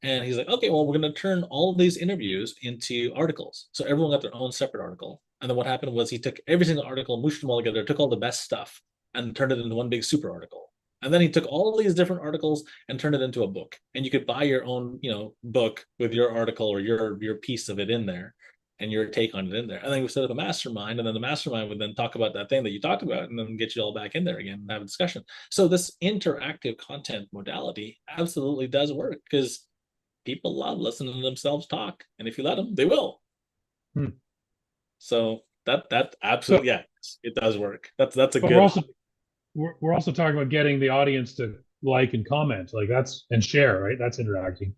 Speaker 1: and he's like, okay, well, we're going to turn all of these interviews into articles. So everyone got their own separate article. And then what happened was he took every single article, mushed them all together, took all the best stuff, and turned it into one big super article. And then he took all these different articles and turned it into a book. And you could buy your own, book with your article or your piece of it in there and your take on it in there. And then we set up a mastermind, and then the mastermind would then talk about that thing that you talked about and then get you all back in there again and have a discussion. So this interactive content modality absolutely does work because people love listening to themselves talk. And if you let them, they will. So that absolutely, it does work. That's a good.
Speaker 2: We're also talking about getting the audience to like and comment, and share, right? That's interacting.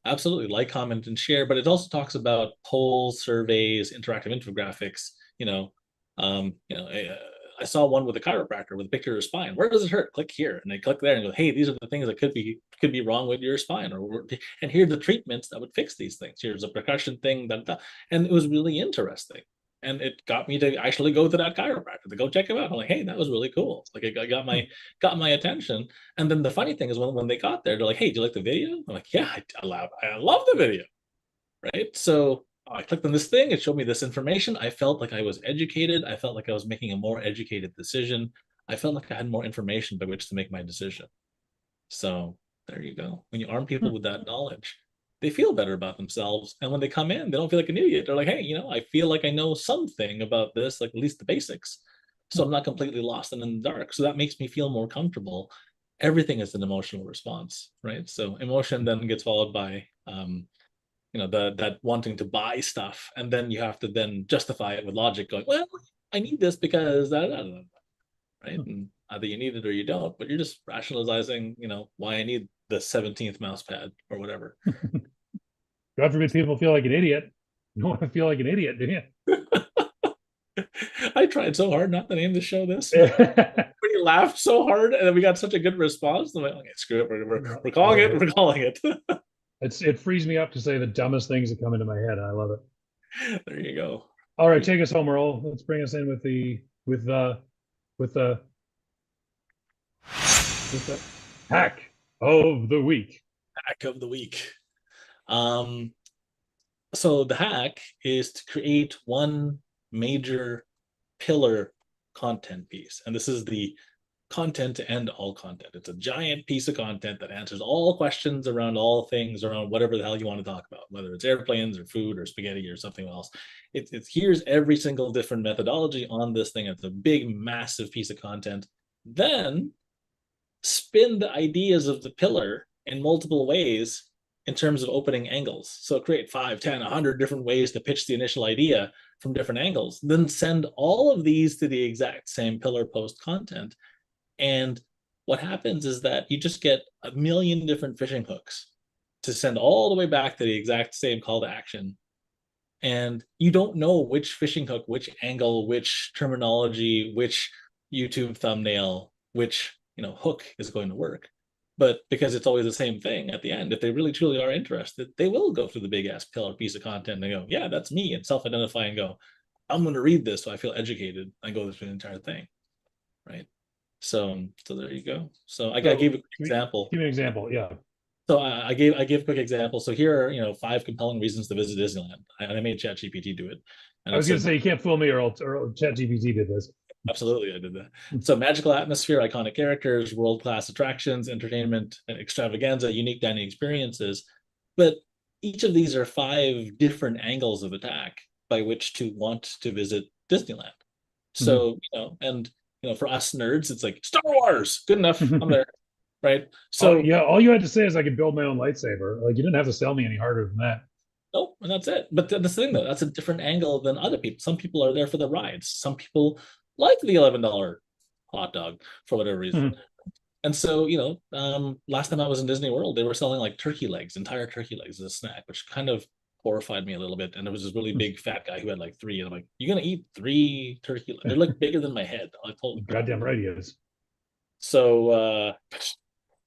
Speaker 1: Absolutely, like, comment, and share. But it also talks about polls, surveys, interactive infographics. I saw one with a chiropractor with a picture of your spine. Where does it hurt? Click here, and they click there and go, hey, these are the things that could be wrong with your spine, and here are the treatments that would fix these things. Here's a percussion thing and it was really interesting. And it got me to actually go to that chiropractor to go check him out. I'm like, hey, that was really cool. Like it got my attention. And then the funny thing is when they got there, they're like, hey, do you like the video? I'm like, yeah, I love the video. Right. So I clicked on this thing. It showed me this information. I felt like I was educated. I felt like I was making a more educated decision. I felt like I had more information by which to make my decision. So there you go. When you arm people with that knowledge, they feel better about themselves. And when they come in, they don't feel like an idiot. They're like, hey, I feel like I know something about this, like at least the basics. So I'm not completely lost and in the dark. So that makes me feel more comfortable. Everything is an emotional response, right? So emotion then gets followed by that wanting to buy stuff, and then you have to then justify it with logic, going, well, I need this because right, and either you need it or you don't, but you're just rationalizing why I need the 17th mouse pad or whatever.
Speaker 2: God forbid people feel like an idiot. You don't want to feel like an idiot, do you?
Speaker 1: I tried so hard not to name the show this. We laughed so hard and we got such a good response. I'm like, okay, screw it, we're calling it. We're calling it.
Speaker 2: It frees me up to say the dumbest things that come into my head. I love it.
Speaker 1: There you go.
Speaker 2: All right, take us home, Earl. Let's bring us in with the hack of the week.
Speaker 1: Hack of the week. So the hack is to create one major pillar content piece, and this is the content to end all content. It's a giant piece of content that answers all questions around all things around whatever the hell you want to talk about, whether it's airplanes or food or spaghetti or something else. It's here's every single different methodology on this thing. It's a big, massive piece of content. Then spin the ideas of the pillar in multiple ways in terms of opening angles. So create 5, 10, 100 different ways to pitch the initial idea from different angles. Then send all of these to the exact same pillar post content. And what happens is that you just get a million different fishing hooks to send all the way back to the exact same call to action. And you don't know which fishing hook, which angle, which terminology, which YouTube thumbnail, which hook is going to work. But because it's always the same thing at the end, if they really truly are interested, they will go through the big ass pillar piece of content and go, yeah, that's me, and self-identify and go, I'm going to read this so I feel educated and go through the entire thing. Right. So there you go. So I gave a quick example.
Speaker 2: Give me an example, yeah.
Speaker 1: So I gave a quick example. So here are 5 compelling reasons to visit Disneyland. I made ChatGPT do it. And
Speaker 2: I was going to say, you can't fool me, Earl. ChatGPT did this.
Speaker 1: Absolutely, I did that. So magical atmosphere, iconic characters, world-class attractions, entertainment, extravaganza, unique dining experiences. But each of these are 5 different angles of attack by which to want to visit Disneyland. So for us nerds, it's like Star Wars. Good enough. I'm there. Right. So
Speaker 2: all you had to say is I could build my own lightsaber. Like, you didn't have to sell me any harder than that.
Speaker 1: Nope, and that's it. But that's the thing, though. That's a different angle than other people. Some people are there for the rides. Some people like the $11 hot dog for whatever reason. And so, last time I was in Disney World, they were selling like turkey legs, entire turkey legs as a snack, which kind of horrified me a little bit. And there was this really big fat guy who had like 3, and I'm like, "You're gonna eat 3 turkey legs? They're like bigger than my head." I told him,
Speaker 2: goddamn right he is.
Speaker 1: So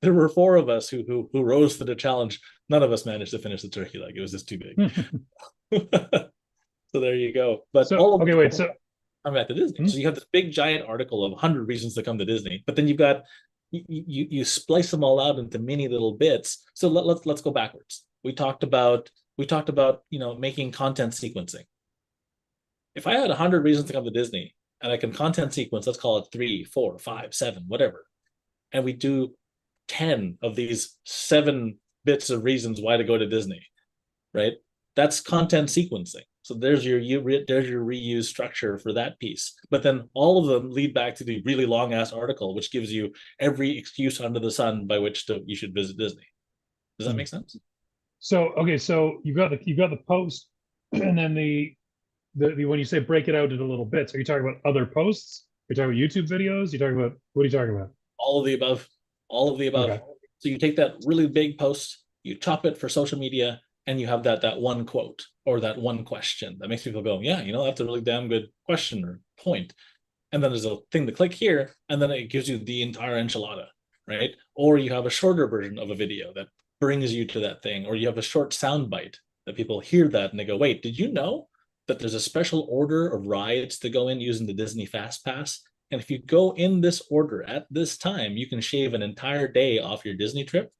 Speaker 1: there were 4 of us who rose to the challenge. None of us managed to finish the turkey leg. It was just too big. So there you go. But
Speaker 2: so
Speaker 1: I'm at the Disney. So you have this big giant article of 100 reasons to come to Disney, but then you've got you splice them all out into mini little bits. So let's go backwards. We talked about making content sequencing. If I had 100 reasons to come to Disney and I can content sequence, let's call it 3, 4, 5, 7, whatever, and we do 10 of these 7 bits of reasons why to go to Disney, right? That's content sequencing. So there's your reuse structure for that piece. But then all of them lead back to the really long ass article, which gives you every excuse under the sun by which you should visit Disney. Does that make sense?
Speaker 2: So so you've got the post, and then the when you say break it out into little bits, are you talking about other posts? Are you talking about YouTube videos? What are you talking about?
Speaker 1: All of the above. All of the above. Okay. So you take that really big post, you chop it for social media, and you have that one quote or that one question that makes people go, yeah, that's a really damn good question or point. and then there's a thing to click here, and then it gives you the entire enchilada, right? Or you have a shorter version of a video that brings you to that thing, or you have a short sound bite that people hear that and they go, wait, did you know that there's a special order of rides to go in using the Disney Fast Pass? And if you go in this order at this time, you can shave an entire day off your Disney trip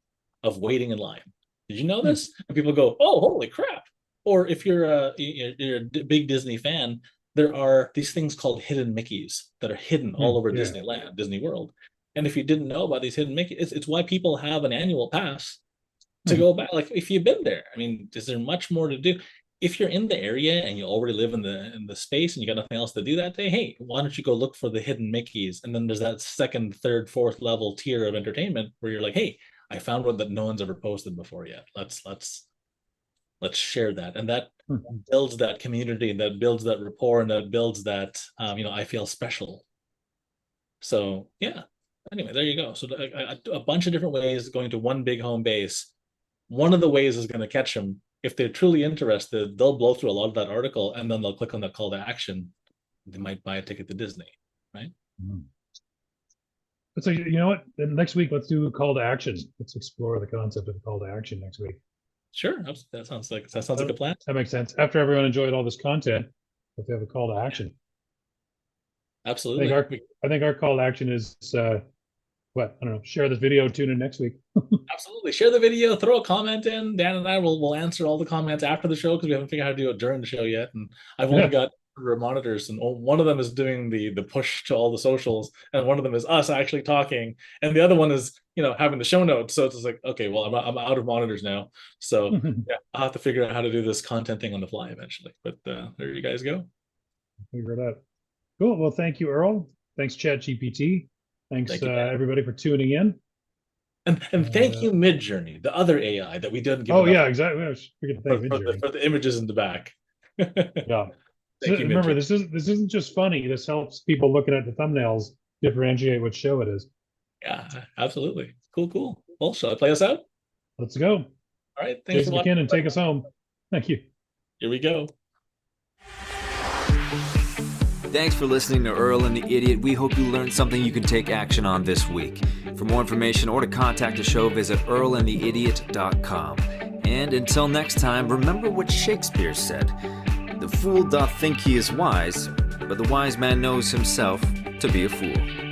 Speaker 1: of waiting in line. Did you know this? And people go, oh, holy crap. Or if you're a big Disney fan, there are these things called hidden Mickeys that are hidden all over Disneyland, Disney World. And if you didn't know about these hidden Mickeys, it's why people have an annual pass to go back. Like if you've been there, I mean, is there much more to do? If you're in the area and you already live in the space and you got nothing else to do that day, hey, why don't you go look for the hidden Mickeys? And then there's that second, third, fourth level tier of entertainment where you're like, hey, I found one that no one's ever posted before yet. Let's share that. And that builds that community, and that builds that rapport, and that builds that I feel special. So yeah. Anyway, there you go. So a bunch of different ways going to one big home base. One of the ways is going to catch them. If they're truly interested, they'll blow through a lot of that article, and then they'll click on that call to action. They might buy a ticket to Disney, right?
Speaker 2: So you know what? Next week, let's do a call to action. Let's explore the concept of a call to action next week.
Speaker 1: Sure, that sounds like a plan.
Speaker 2: That makes sense. After everyone enjoyed all this content, let's have a call to action.
Speaker 1: Absolutely.
Speaker 2: I think our call to action is what? I don't know. Share this video. Tune in next week.
Speaker 1: Absolutely. Share the video. Throw a comment in. Dan and I will answer all the comments after the show because we haven't figured out how to do it during the show yet. And I've only got monitors, and one of them is doing the push to all the socials, and one of them is us actually talking, and the other one is having the show notes. So it's just like, okay, well, I'm out of monitors now, so yeah, I'll have to figure out how to do this content thing on the fly eventually. But there you guys go.
Speaker 2: Figure it out. Cool. Well, thank you, Earl. Thanks, ChatGPT. Thanks, everybody, for tuning in.
Speaker 1: And thank you, Midjourney, the other AI that we didn't give.
Speaker 2: Oh yeah, exactly. I was forgetting to thank Midjourney
Speaker 1: for the images in the back.
Speaker 2: Yeah. So remember, this isn't just funny. This helps people looking at the thumbnails differentiate what show it is.
Speaker 1: Yeah, absolutely. Cool. Well, shall I play us out?
Speaker 2: Let's go.
Speaker 1: All right. Thanks
Speaker 2: Jason McKinnon, take us home. Thank you.
Speaker 1: Here we go.
Speaker 3: Thanks for listening to Earl and the Idiot. We hope you learned something you can take action on this week. For more information or to contact the show, visit earlandtheidiot.com. And until next time, remember what Shakespeare said. The fool doth think he is wise, but the wise man knows himself to be a fool.